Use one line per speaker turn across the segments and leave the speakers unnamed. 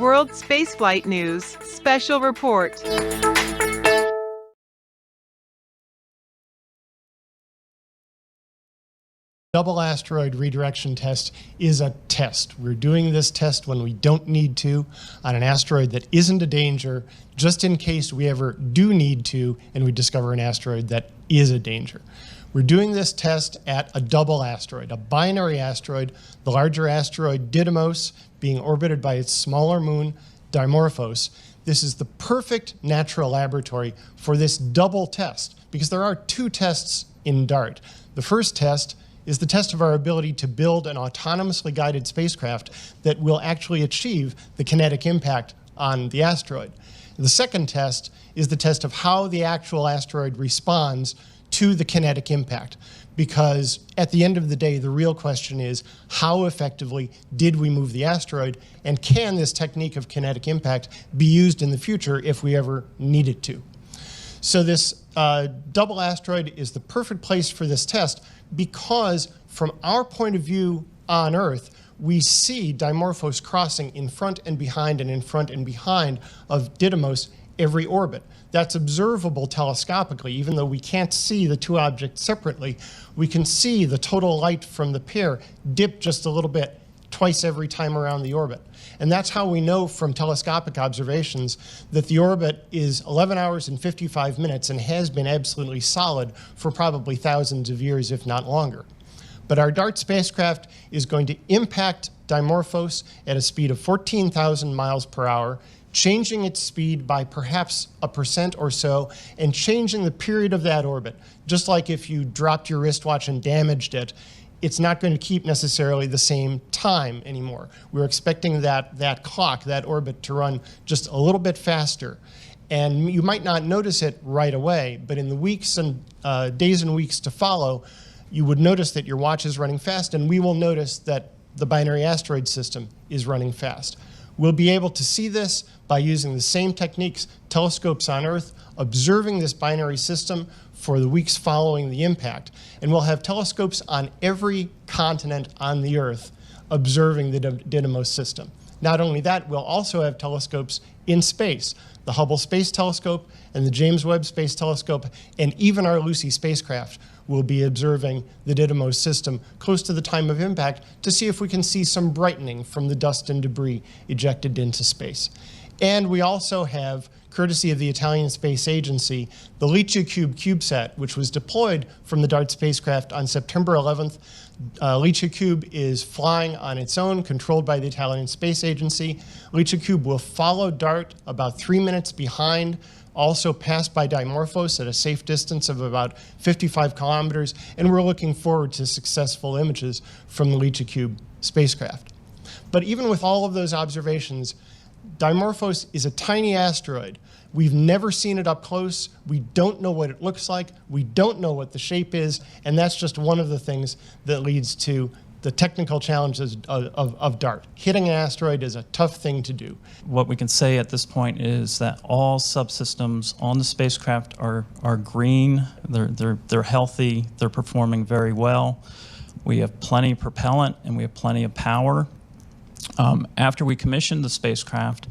World Spaceflight News Special Report.
Double asteroid redirection test is a test. We're doing this test when we don't need to on an asteroid that isn't a danger, just in case we ever do need to and we discover an asteroid that is a danger. We're doing this test at a double asteroid, a binary asteroid, the larger asteroid Didymos being orbited by its smaller moon Dimorphos. This is the perfect natural laboratory for this double test because there are two tests in DART. The first test is the test of our ability to build an autonomously guided spacecraft that will actually achieve the kinetic impact on the asteroid. The second test is the test of how the actual asteroid responds to the kinetic impact, because at the end of the day, the real question is how effectively did we move the asteroid, and can this technique of kinetic impact be used in the future if we ever need it to? So this double asteroid is the perfect place for this test because from our point of view on Earth, we see Dimorphos crossing in front and behind and in front and behind of Didymos every orbit. That's observable telescopically. Even though we can't see the two objects separately, we can see the total light from the pair dip just a little bit twice every time around the orbit. And that's how we know from telescopic observations that the orbit is 11 hours and 55 minutes and has been absolutely solid for probably thousands of years, if not longer. But our DART spacecraft is going to impact Dimorphos at a speed of 14,000 miles per hour, changing its speed by perhaps 1% or so, and changing the period of that orbit. Just like if you dropped your wristwatch and damaged it, it's not going to keep necessarily the same time anymore. We're expecting that clock, that orbit, to run just a little bit faster. And you might not notice it right away, but in the weeks and days and weeks to follow, you would notice that your watch is running fast, and we will notice that the binary asteroid system is running fast. We'll be able to see this by using the same techniques, telescopes on Earth, observing this binary system for the weeks following the impact. And we'll have telescopes on every continent on the Earth observing the Didymos system. Not only that, we'll also have telescopes in space, the Hubble Space Telescope and the James Webb Space Telescope, and even our Lucy spacecraft will be observing the Didymos system close to the time of impact to see if we can see some brightening from the dust and debris ejected into space. And we also have, courtesy of the Italian Space Agency, the Lychicube Cubesat, which was deployed from the DART spacecraft on September 11th. Lychicube is flying on its own, controlled by the Italian Space Agency. Lychicube will follow DART about 3 minutes behind, also pass by Dimorphos at a safe distance of about 55 kilometers, and we're looking forward to successful images from the Lychicube spacecraft. But even with all of those observations, Dimorphos is a tiny asteroid. We've never seen it up close. We don't know what it looks like. We don't know what the shape is, and that's just one of the things that leads to the technical challenges of DART. Hitting an asteroid is a tough thing to do.
What we can say at this point is that all subsystems on the spacecraft are green. They're healthy. They're performing very well. We have plenty of propellant and we have plenty of power. After we commissioned the spacecraft,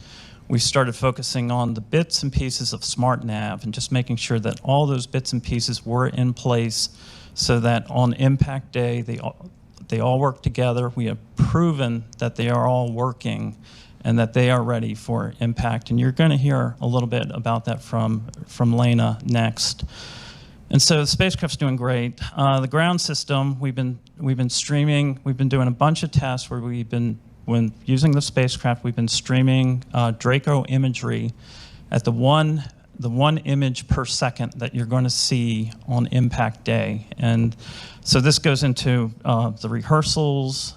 we started focusing on the bits and pieces of SmartNav and just making sure that all those bits and pieces were in place so that on impact day they all work together. We have proven that they are all working and that they are ready for impact. And you're going to hear a little bit about that from Lena next. And so the spacecraft's doing great. The ground system, we've been streaming. We've been doing a bunch of tests where when using the spacecraft, we've been streaming Draco imagery at the one image per second that you're going to see on impact day. And so this goes into the rehearsals,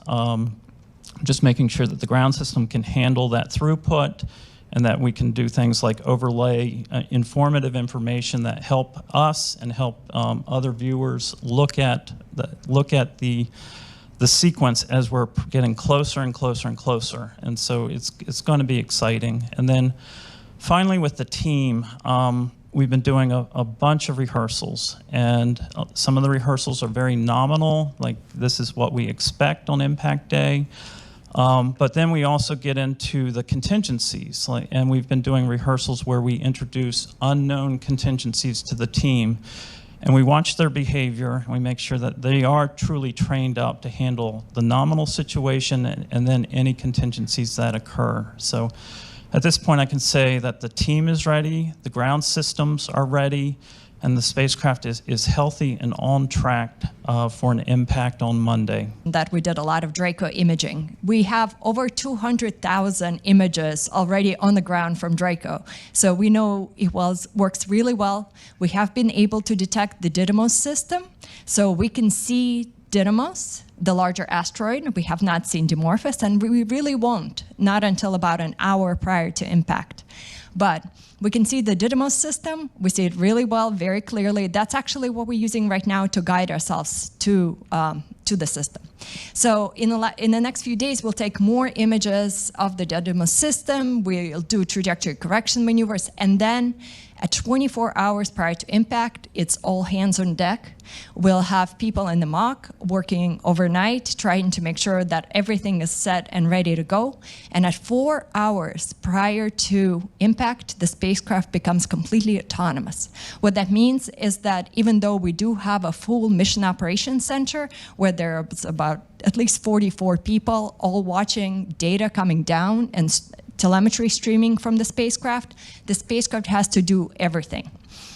just making sure that the ground system can handle that throughput and that we can do things like overlay informative information that help us and help other viewers look at the sequence as we're getting closer and closer and closer. And so it's going to be exciting. And then finally with the team, we've been doing a bunch of rehearsals, and some of the rehearsals are very nominal, like this is what we expect on impact day. But then we also get into the contingencies, and we've been doing rehearsals where we introduce unknown contingencies to the team, and we watch their behavior, and we make sure that they are truly trained up to handle the nominal situation and then any contingencies that occur. So at this point, I can say that the team is ready, the ground systems are ready, and the spacecraft is healthy and on track for an impact on Monday.
That we did a lot of Draco imaging. We have over 200,000 images already on the ground from Draco. So we know it works really well. We have been able to detect the Didymos system. So we can see Didymos, the larger asteroid. We have not seen Dimorphos, and we really won't, not until about an hour prior to impact. But we can see the Didymos system. We see it really well, very clearly. That's actually what we're using right now to guide ourselves to the system. So in the next few days, we'll take more images of the Didymos system. We'll do trajectory correction maneuvers, and then at 24 hours prior to impact, it's all hands on deck. We'll have people in the mock working overnight, trying to make sure that everything is set and ready to go. And at 4 hours prior to impact, the spacecraft becomes completely autonomous. What that means is that even though we do have a full mission operations center where there's about at least 44 people all watching data coming down and telemetry streaming from the spacecraft has to do everything.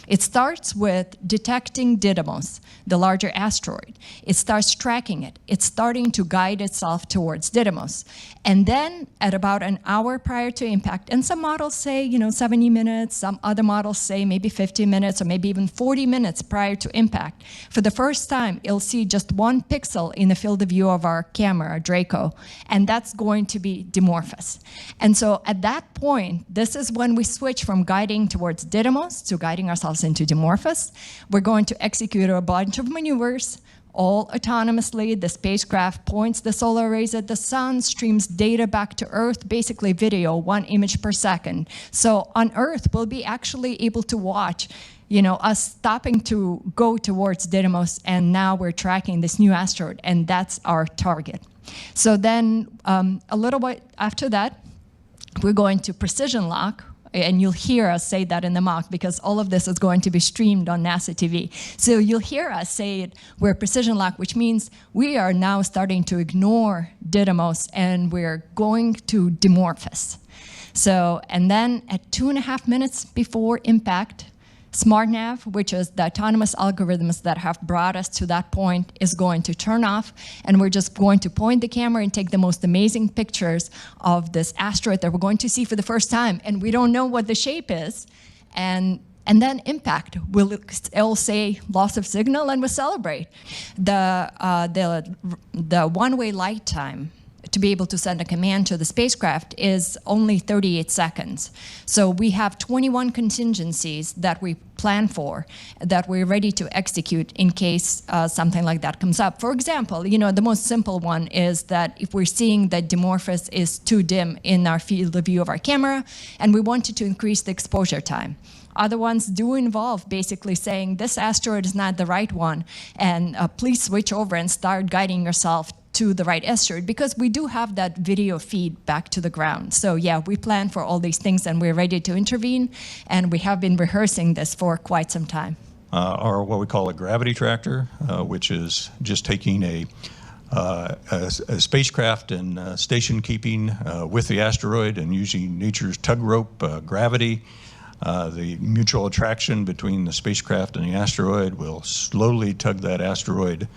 It starts with detecting Didymos, the larger asteroid. It starts tracking it. It's starting to guide itself towards Didymos. And then at about an hour prior to impact, and some models say, 70 minutes, some other models say maybe 50 minutes or maybe even 40 minutes prior to impact, for the first time, it'll see just one pixel in the field of view of our camera, Draco, and that's going to be Dimorphos. And so at that point, this is when we switch from guiding towards Didymos to guiding ourselves into Dimorphos. We're going to execute a bunch of maneuvers, all autonomously. The spacecraft points the solar arrays at the sun, streams data back to Earth, basically video, 1 image per second. So on Earth, we'll be actually able to watch us stopping to go towards Didymos, and now we're tracking this new asteroid, and that's our target. So then a little bit after that, we're going to precision lock, and you'll hear us say that in the mock because all of this is going to be streamed on NASA TV. So you'll hear us say it, we're precision lock, which means we are now starting to ignore Didymos and we're going to Dimorphos. So, and then at 2.5 minutes before impact, SmartNav, which is the autonomous algorithms that have brought us to that point, is going to turn off, and we're just going to point the camera and take the most amazing pictures of this asteroid that we're going to see for the first time, and we don't know what the shape is, and then impact. It'll say loss of signal, and we'll celebrate. The one-way light time to be able to send a command to the spacecraft is only 38 seconds. So we have 21 contingencies that we plan for, that we're ready to execute in case something like that comes up. For example, the most simple one is that if we're seeing that Dimorphos is too dim in our field of view of our camera, and we wanted to increase the exposure time. Other ones do involve basically saying this asteroid is not the right one, and please switch over and start guiding yourself to the right asteroid, because we do have that video feed back to the ground. So yeah, we plan for all these things and we're ready to intervene, and we have been rehearsing this for quite some time.
Or what we call a gravity tractor, which is just taking a spacecraft and station keeping with the asteroid and using nature's tug rope, gravity. The mutual attraction between the spacecraft and the asteroid will slowly tug that asteroid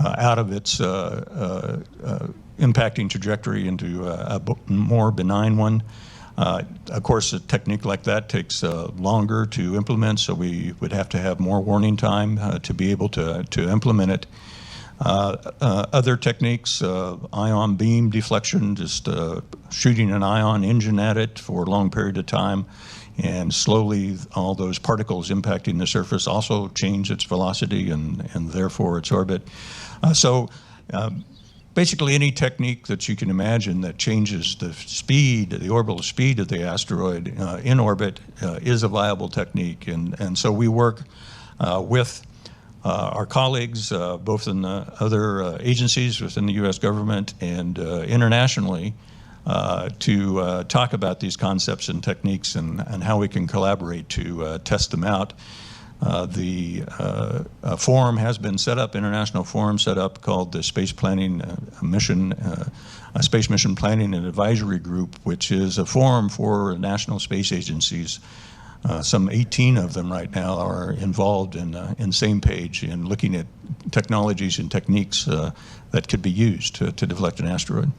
out of its impacting trajectory into a more benign one. Of course, a technique like that takes longer to implement, so we would have to have more warning time to be able to implement it. Other techniques, ion beam deflection, just shooting an ion engine at it for a long period of time, and slowly all those particles impacting the surface also change its velocity and therefore its orbit. Basically any technique that you can imagine that changes the speed, the orbital speed of the asteroid in orbit is a viable technique. And so we work with our colleagues, both in the other agencies within the U.S. government and internationally, to talk about these concepts and techniques and how we can collaborate to test them out. The forum has been set up, international forum set up, called the Space Planning Mission, Space Mission Planning and Advisory Group, which is a forum for national space agencies. Some 18 of them right now are involved in same page in looking at technologies and techniques that could be used to deflect an asteroid.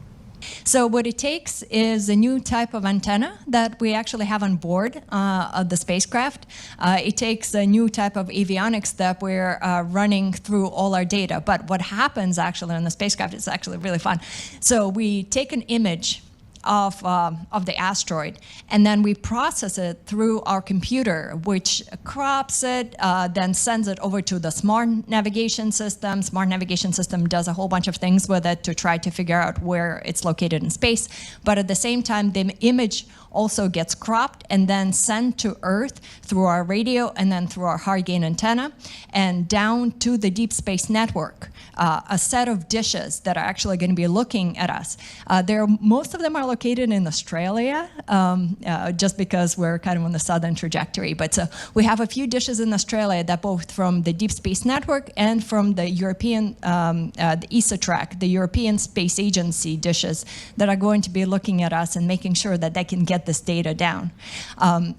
So what it takes is a new type of antenna that we actually have on board of the spacecraft. It takes a new type of avionics that we're running through all our data. But what happens actually on the spacecraft is actually really fun. So we take an image of the asteroid, and then we process it through our computer, which crops it, then sends it over to the smart navigation system. Smart navigation system does a whole bunch of things with it to try to figure out where it's located in space. But at the same time, the image also gets cropped and then sent to Earth through our radio and then through our hard gain antenna and down to the Deep Space Network, a set of dishes that are actually going to be looking at us. Most of them are located in Australia, just because we're kind of on the southern trajectory. But we have a few dishes in Australia that both from the Deep Space Network and from the European, the ESA-TRAC, the European Space Agency dishes that are going to be looking at us and making sure that they can get this data down.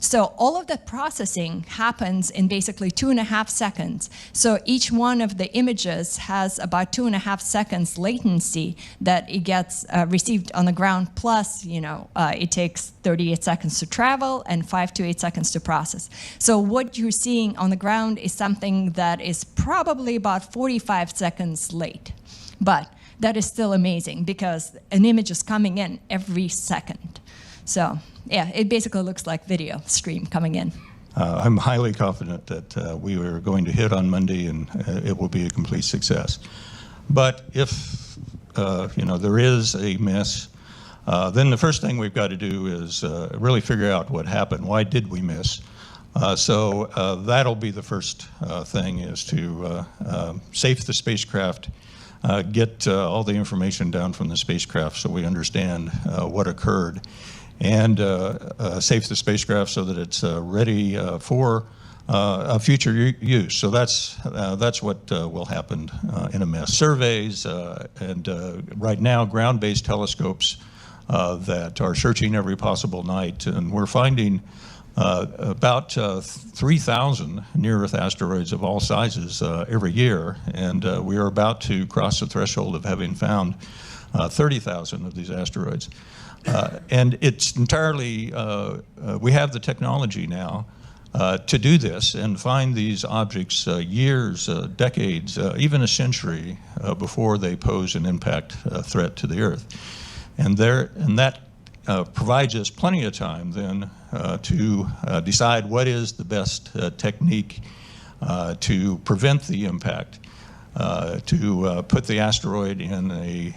So all of the processing happens in basically 2.5 seconds. So each one of the images has about 2.5 seconds latency that it gets received on the ground, plus, it takes 38 seconds to travel and 5 to 8 seconds to process. So what you're seeing on the ground is something that is probably about 45 seconds late. But that is still amazing because an image is coming in every second. So yeah, it basically looks like video stream coming in.
I'm highly confident that we are going to hit on Monday, and it will be a complete success. But if there is a miss, then the first thing we've got to do is really figure out what happened. Why did we miss? So that'll be the first thing, is to safe the spacecraft, get all the information down from the spacecraft so we understand what occurred, and safe the spacecraft so that it's ready for a future use. So that's what will happen in a miss. Surveys and right now ground-based telescopes that are searching every possible night, and we're finding about 3,000 near-Earth asteroids of all sizes every year, and we are about to cross the threshold of having found 30,000 of these asteroids. And it's entirely, we have the technology now to do this and find these objects years, decades, even a century before they pose an impact threat to the Earth. And that provides us plenty of time then to decide what is the best technique to prevent the impact, to put the asteroid in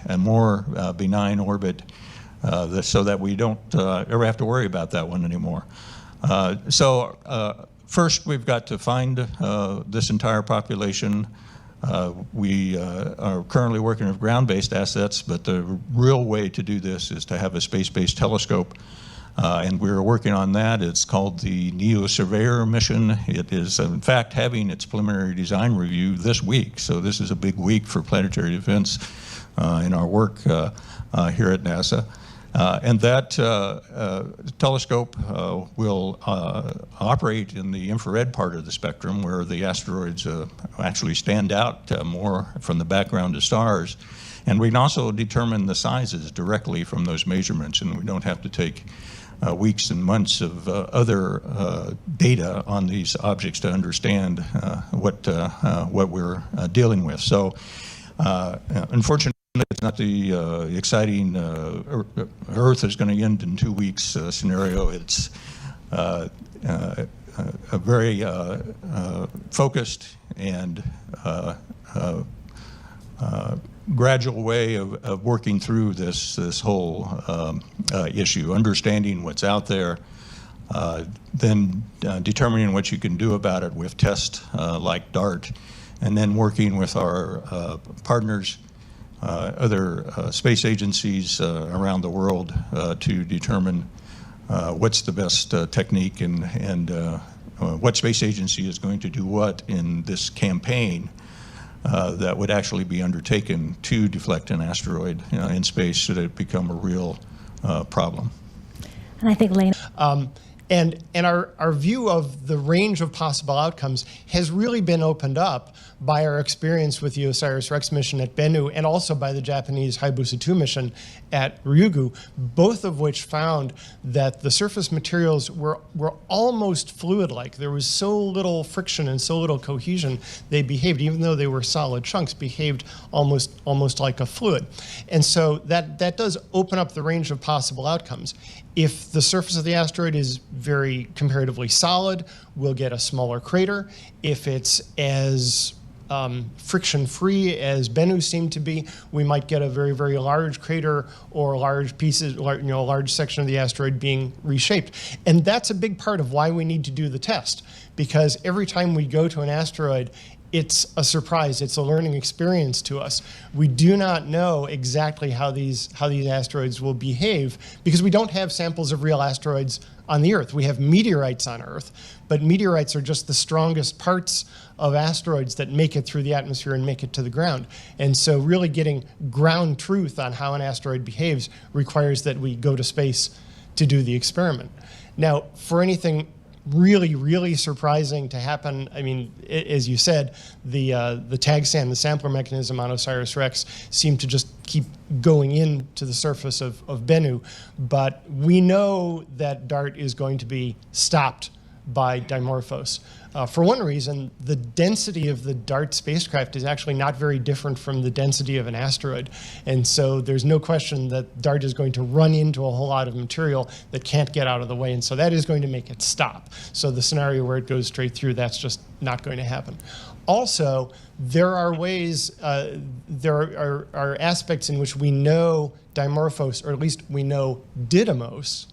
a more benign orbit, so that we don't ever have to worry about that one anymore. First, we've got to find this entire population. We are currently working with ground-based assets, but the real way to do this is to have a space-based telescope, and we're working on that. It's called the Neo Surveyor Mission. It is, in fact, having its preliminary design review this week, so this is a big week for planetary defense in our work here at NASA. And that telescope will operate in the infrared part of the spectrum, where the asteroids actually stand out more from the background of stars. And we can also determine the sizes directly from those measurements, and we don't have to take weeks and months of other data on these objects to understand what we're dealing with. So, unfortunately, it's not the exciting Earth is going to end in 2 weeks scenario. It's a very focused and gradual way of working through this whole issue, understanding what's out there, then determining what you can do about it with tests like DART, and then working with our partners, other space agencies around the world to determine what's the best technique and what space agency is going to do what in this campaign that would actually be undertaken to deflect an asteroid in space should it become a real problem.
And I think Lane.
And our view of the range of possible outcomes has really been opened up by our experience with the OSIRIS-REx mission at Bennu and also by the Japanese Hayabusa 2 mission at Ryugu, both of which found that the surface materials were almost fluid-like. There was so little friction and so little cohesion, they behaved, even though they were solid chunks, behaved almost like a fluid. And so that does open up the range of possible outcomes. If the surface of the asteroid is very comparatively solid, we'll get a smaller crater. If it's as friction-free as Bennu seemed to be, we might get a very, very large crater or large pieces, a large section of the asteroid being reshaped. And that's a big part of why we need to do the test, because every time we go to an asteroid, it's a surprise. It's a learning experience to us. We do not know exactly how these asteroids will behave because we don't have samples of real asteroids on the Earth. We have meteorites on Earth, but meteorites are just the strongest parts of asteroids that make it through the atmosphere and make it to the ground. And so really getting ground truth on how an asteroid behaves requires that we go to space to do the experiment. Now, for anything really, really surprising to happen, I mean, as you said, the TAGSAM, the sampler mechanism on OSIRIS-REx, seemed to just keep going into the surface of Bennu. But we know that DART is going to be stopped by Dimorphos. For one reason, the density of the DART spacecraft is actually not very different from the density of an asteroid. And so there's no question that DART is going to run into a whole lot of material that can't get out of the way. And so that is going to make it stop. So the scenario where it goes straight through, that's just not going to happen. Also, there are ways, there are aspects in which we know Dimorphos, or at least we know Didymos,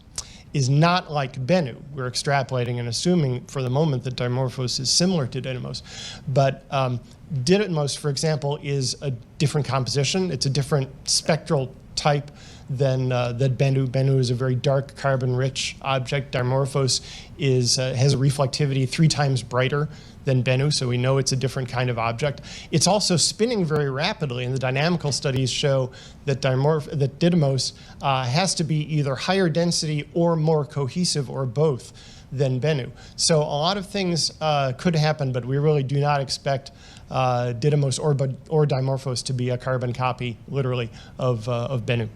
is not like Bennu. We're extrapolating and assuming for the moment that Dimorphos is similar to Didymos. But Didymos, for example, is a different composition. It's a different spectral type than Bennu. Bennu is a very dark, carbon-rich object. Dimorphos has a reflectivity 3 times brighter than Bennu, so we know it's a different kind of object. It's also spinning very rapidly, and the dynamical studies show that Didymos has to be either higher density or more cohesive, or both, than Bennu. So a lot of things could happen, but we really do not expect Didymos or Dimorphos to be a carbon copy, literally, of Bennu.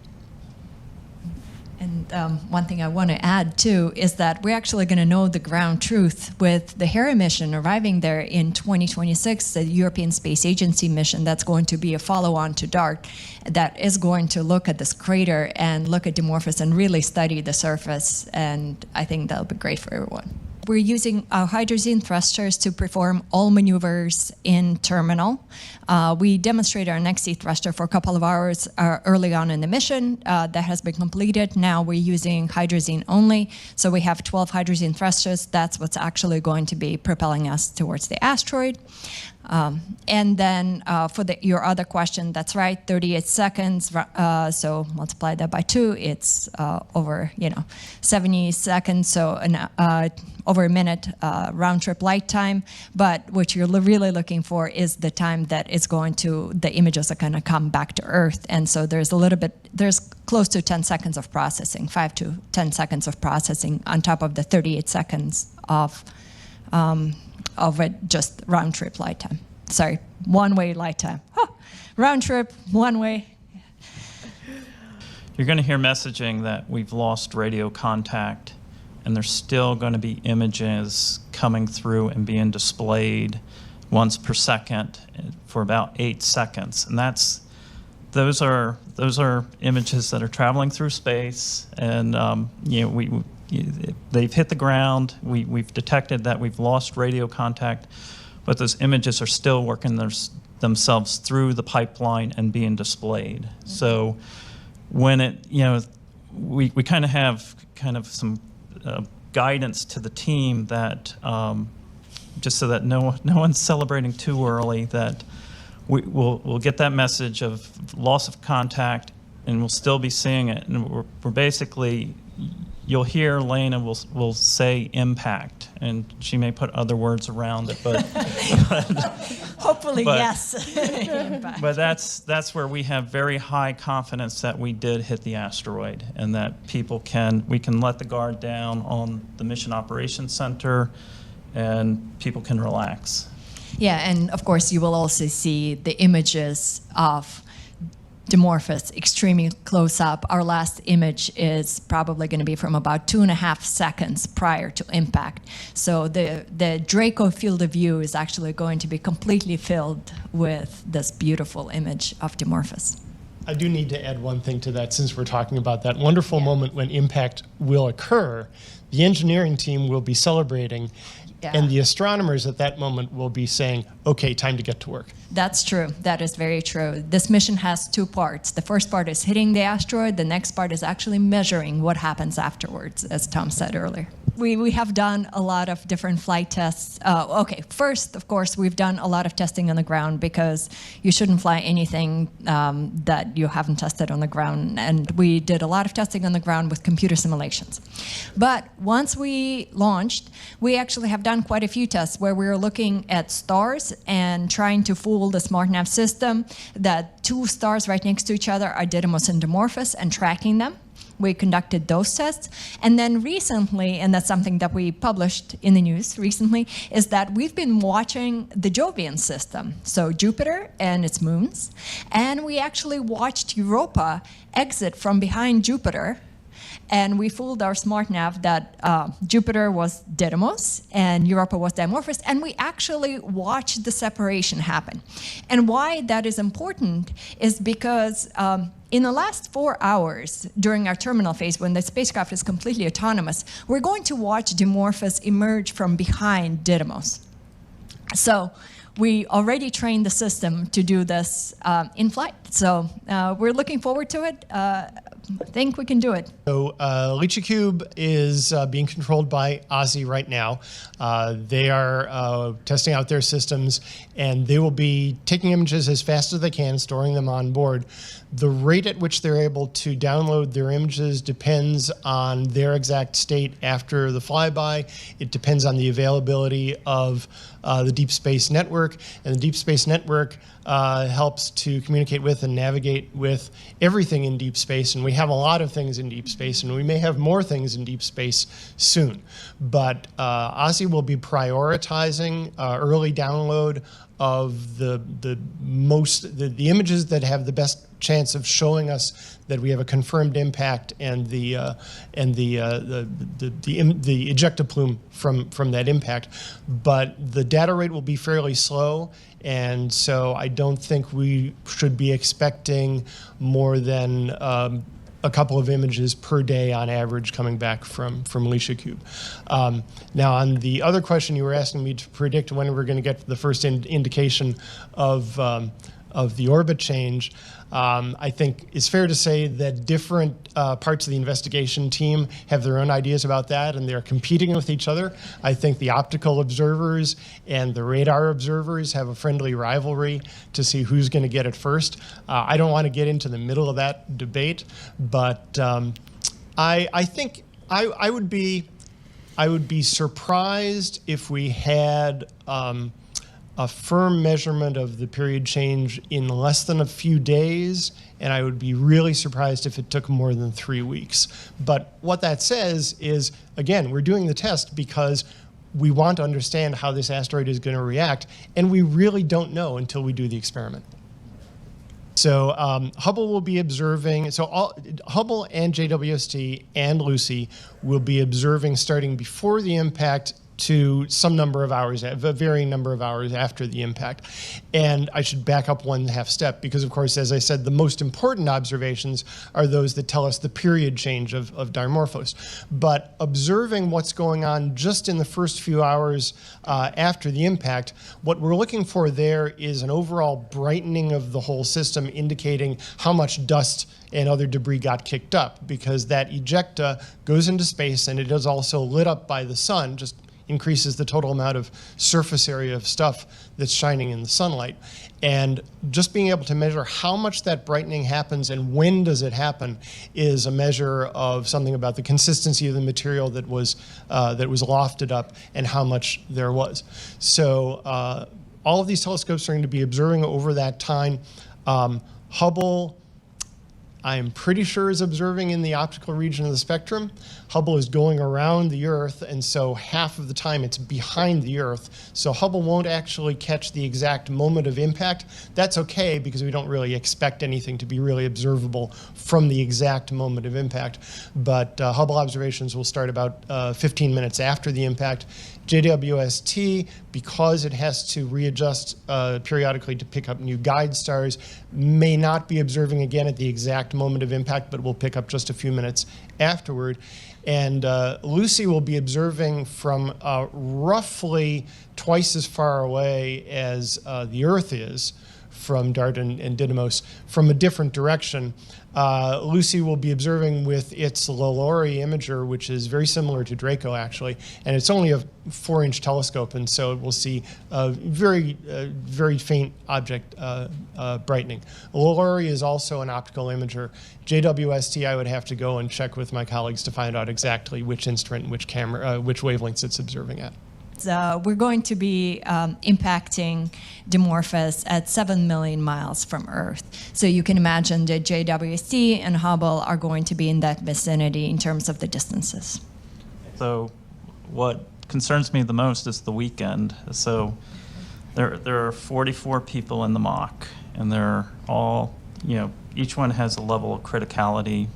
And one thing I want to add, too, is that we're actually going to know the ground truth with the Hera mission arriving there in 2026, the European Space Agency mission that's going to be a follow-on to DART that is going to look at this crater and look at Dimorphos and really study the surface. And I think that'll be great for everyone. We're using hydrazine thrusters to perform all maneuvers in terminal. We demonstrated our next-C thruster for a couple of hours early on in the mission. That has been completed. Now we're using hydrazine only. So we have 12 hydrazine thrusters. That's what's actually going to be propelling us towards the asteroid. And then for your other question, that's right, 38 seconds. So multiply that by 2, it's over 70 seconds. So over a minute round trip light time. But what you're really looking for is the time that the images are going to come back to Earth. And so there's close to 10 seconds of processing, 5 to 10 seconds of processing on top of the 38 seconds of it, just round trip light time. Sorry, one-way light time. Round trip, one way.
You're going to hear messaging that we've lost radio contact, and there's still going to be images coming through and being displayed once per second for about 8 seconds. And those are images that are traveling through space, and they've hit the ground. We've detected that we've lost radio contact, but those images are still working themselves through the pipeline and being displayed. So when we kind of have some guidance to the team that just so that no one's celebrating too early, that we'll get that message of loss of contact, and we'll still be seeing it. And we're basically, you'll hear Lena will say impact, and she may put other words around it, but
Hopefully, yes.
but that's where we have very high confidence that we did hit the asteroid, and that we can let the guard down on the Mission Operations Center, and people can relax.
Yeah, and of course you will also see the images of Dimorphos extremely close up. Our last image is probably going to be from about 2.5 seconds prior to impact. So the Draco field of view is actually going to be completely filled with this beautiful image of Dimorphos.
I do need to add one thing to that, since we're talking about that wonderful moment when impact will occur. The engineering team will be celebrating, and the astronomers at that moment will be saying, okay, time to get to work.
That's true. That is very true. This mission has 2 parts. The first part is hitting the asteroid. The next part is actually measuring what happens afterwards, as Tom said earlier. We have done a lot of different flight tests. Okay, first, of course, we've done a lot of testing on the ground, because you shouldn't fly anything that you haven't tested on the ground. And we did a lot of testing on the ground with computer simulations. But once we launched, we actually have done quite a few tests where we were looking at stars and trying to fool the SmartNav system that 2 stars right next to each other are Didymos and Dimorphos, and tracking them. We conducted those tests. And then recently, and that's something that we published in the news recently, is that we've been watching the Jovian system, so Jupiter and its moons. And we actually watched Europa exit from behind Jupiter. And we fooled our SmartNav that Jupiter was Didymos and Europa was Dimorphos, and we actually watched the separation happen. And why that is important is because in the last 4 hours during our terminal phase, when the spacecraft is completely autonomous, we're going to watch Dimorphos emerge from behind Didymos. So we already trained the system to do this in flight. So we're looking forward to it. I think we can do it.
So Lychicube is being controlled by Ozzy right now. They are testing out their systems, and they will be taking images as fast as they can, storing them on board. The rate at which they're able to download their images depends on their exact state after the flyby. It depends on the availability of the Deep Space Network, and the Deep Space Network helps to communicate with and navigate with everything in deep space, and we have a lot of things in deep space, and we may have more things in deep space soon. But Ozzy will be prioritizing early download of the images that have the best chance of showing us that we have a confirmed impact and the ejecta plume from that impact. But the data rate will be fairly slow, and so I don't think we should be expecting more than a couple of images per day on average coming back from Lychicube. Now, on the other question, you were asking me to predict when we're going to get the first indication of the orbit change. I think it's fair to say that different parts of the investigation team have their own ideas about that, and they're competing with each other. I think the optical observers and the radar observers have a friendly rivalry to see who's going to get it first. I don't want to get into the middle of that debate, but I think I would be surprised if we had a firm measurement of the period change in less than a few days, and I would be really surprised if it took more than 3 weeks. But what that says is, again, we're doing the test because we want to understand how this asteroid is going to react, and we really don't know until we do the experiment. So Hubble will be observing, Hubble and JWST and Lucy will be observing starting before the impact to some number of hours, a varying number of hours after the impact. And I should back up 1.5 steps because, of course, as I said, the most important observations are those that tell us the period change of Dimorphos. But observing what's going on just in the first few hours after the impact, what we're looking for there is an overall brightening of the whole system, indicating how much dust and other debris got kicked up, because that ejecta goes into space and it is also lit up by the sun, just increases the total amount of surface area of stuff that's shining in the sunlight. And just being able to measure how much that brightening happens and when does it happen is a measure of something about the consistency of the material that was lofted up and how much there was. So all of these telescopes are going to be observing over that time. Hubble, I'm pretty sure, is observing in the optical region of the spectrum. Hubble is going around the Earth, and so half of the time it's behind the Earth. So Hubble won't actually catch the exact moment of impact. That's okay, because we don't really expect anything to be really observable from the exact moment of impact. But Hubble observations will start about 15 minutes after the impact. JWST, because it has to readjust periodically to pick up new guide stars, may not be observing again at the exact moment of impact, but will pick up just a few minutes afterward. And Lucy will be observing from roughly twice as far away as the Earth is from DART and Didymos, from a different direction. Lucy will be observing with its LORRI imager, which is very similar to Draco, actually, and it's only a 4-inch telescope, and so it will see very faint object brightening. LORRI is also an optical imager. JWST, I would have to go and check with my colleagues to find out exactly which instrument and which camera, which wavelengths it's observing at.
We're going to be impacting Dimorphos at 7 million miles from Earth. So you can imagine that JWST and Hubble are going to be in that vicinity in terms of the distances.
So what concerns me the most is the weekend. So there are 44 people in the mock, and they're all, each one has a level of criticality,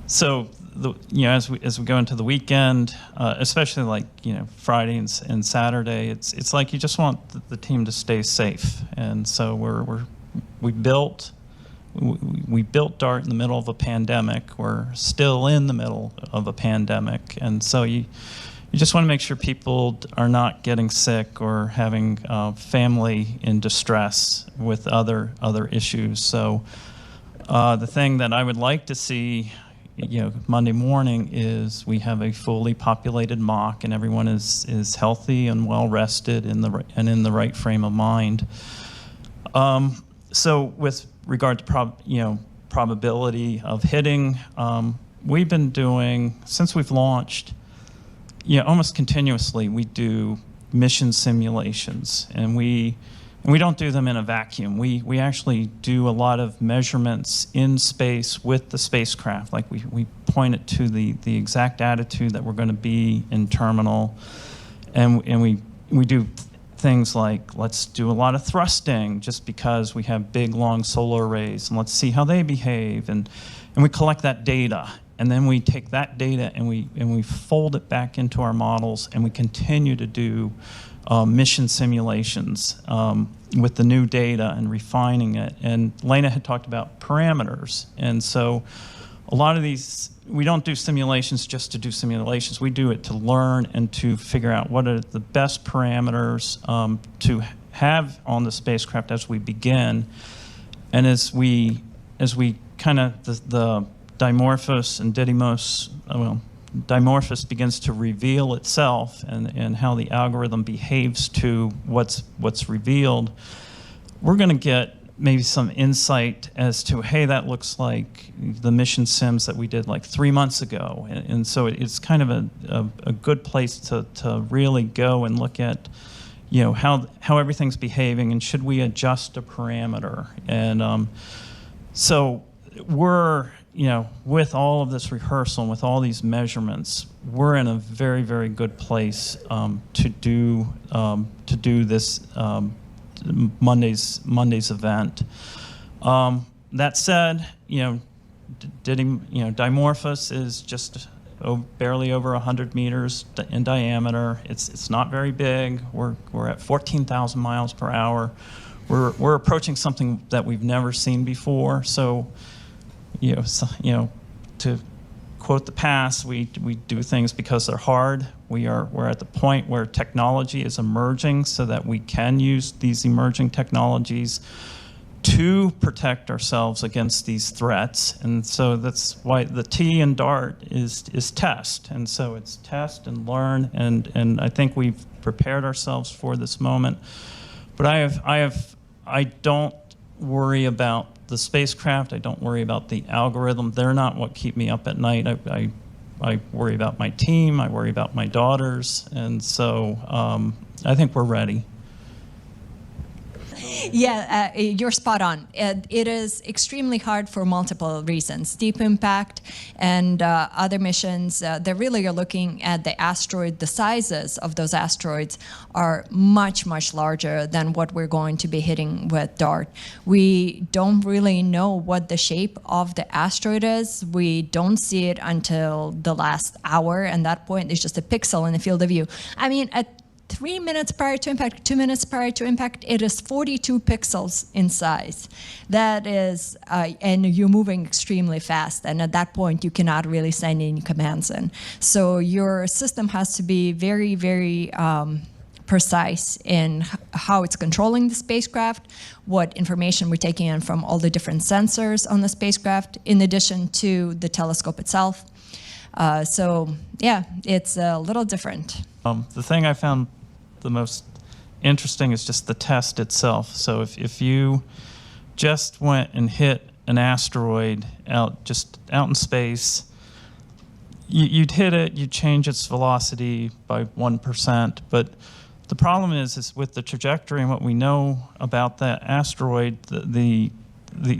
so as we go into the weekend, especially like Friday and Saturday, it's like you just want the team to stay safe, and so we built DART in the middle of a pandemic. We're still in the middle of a pandemic, and so you just want to make sure people are not getting sick or having family in distress with other issues. So the thing that I would like to see, Monday morning, is we have a fully populated mock and everyone is healthy and well rested and in the right frame of mind. So with regard to probability of hitting, we've been doing, since we've launched, almost continuously we do mission simulations, and we don't do them in a vacuum. We actually do a lot of measurements in space with the spacecraft. Like we point it to the exact attitude that we're going to be in terminal, and we do things like, let's do a lot of thrusting just because we have big long solar arrays, and let's see how they behave, and we collect that data. And then we take that data and we fold it back into our models, and we continue to do mission simulations with the new data and refining it. And Lena had talked about parameters. And so a lot of these, we don't do simulations just to do simulations. We do it to learn and to figure out what are the best parameters to have on the spacecraft as we begin. And as we kind of, the Dimorphos and Didymos, Dimorphos begins to reveal itself and how the algorithm behaves to what's revealed, we're going to get maybe some insight as to, hey, that looks like the mission sims that we did like 3 months ago. And so it's kind of a good place to really go and look at how everything's behaving, and should we adjust a parameter. And so we're, with all of this rehearsal and with all these measurements, we're in a very, very good place to do this Monday's event. That said, Dimorphos is just barely over 100 meters in diameter. It's not very big. We're at 14,000 miles per hour. We're approaching something that we've never seen before. So, to quote the past, we do things because they're hard. We're at the point where technology is emerging so that we can use these emerging technologies to protect ourselves against these threats. And so that's why the T in DART is test. And so it's test and learn, and I think we've prepared ourselves for this moment. But I don't worry about the spacecraft. I don't worry about the algorithm. They're not what keep me up at night. I worry about my team. I worry about my daughters. And so I think we're ready.
Yeah, you're spot on. It is extremely hard for multiple reasons. Deep impact and other missions, they really are looking at the asteroid. The sizes of those asteroids are much, much larger than what we're going to be hitting with DART. We don't really know what the shape of the asteroid is. We don't see it until the last hour, and that point is just a pixel in the field of view. I mean, at 3 minutes prior to impact, 2 minutes prior to impact, it is 42 pixels in size. That is, and you're moving extremely fast, and at that point, you cannot really send any commands in. So your system has to be very, very precise in how it's controlling the spacecraft, what information we're taking in from all the different sensors on the spacecraft, in addition to the telescope itself. So yeah, it's a little different.
The thing I found the most interesting is just the test itself. So if you just went and hit an asteroid out in space, you'd hit it, you'd change its velocity by 1%, but the problem is with the trajectory and what we know about that asteroid, the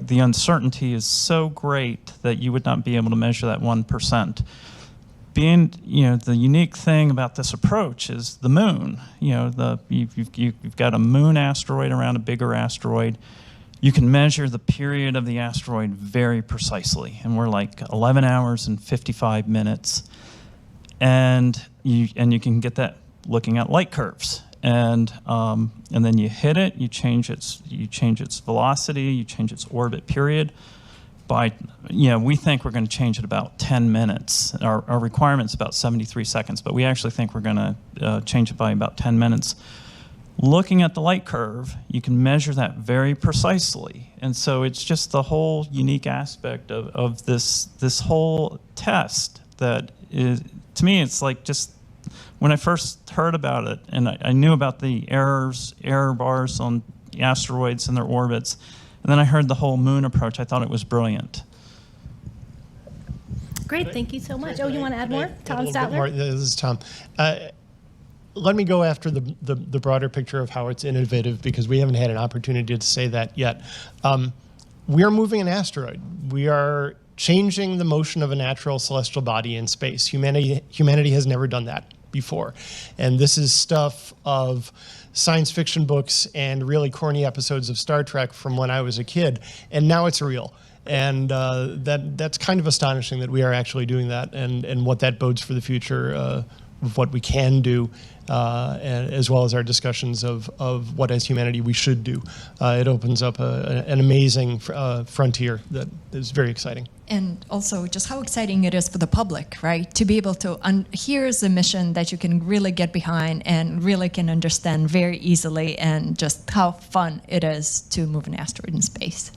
uncertainty is so great that you would not be able to measure that 1%. The unique thing about this approach is the moon. You've got a moon asteroid around a bigger asteroid. You can measure the period of the asteroid very precisely, and we're like 11 hours and 55 minutes, and you can get that looking at light curves. And then you hit it, you change its velocity, you change its orbit period. We think we're going to change it about 10 minutes. Our requirement's about 73 seconds, but we actually think we're going to change it by about 10 minutes. Looking at the light curve, you can measure that very precisely. And so it's just the whole unique aspect of this whole test that is, to me, it's like just when I first heard about it, and I knew about the error bars on the asteroids and their orbits, and then I heard the whole moon approach. I thought it was brilliant.
Great, thank you so much. Oh, you want to add more? Tom
Statler?
Statler?
This is Tom. Let me go after the broader picture of how it's innovative, because we haven't had an opportunity to say that yet. We are moving an asteroid. We are changing the motion of a natural celestial body in space. Humanity has never done that before. And this is stuff of science fiction books and really corny episodes of Star Trek from when I was a kid, and now it's real. And that's kind of astonishing that we are actually doing that, and what that bodes for the future of what we can do, as well as our discussions of what as humanity we should do. It opens up an amazing frontier that is very exciting.
And also just how exciting it is for the public, right? To be able to, here's a mission that you can really get behind and really can understand very easily, and just how fun it is to move an asteroid in space.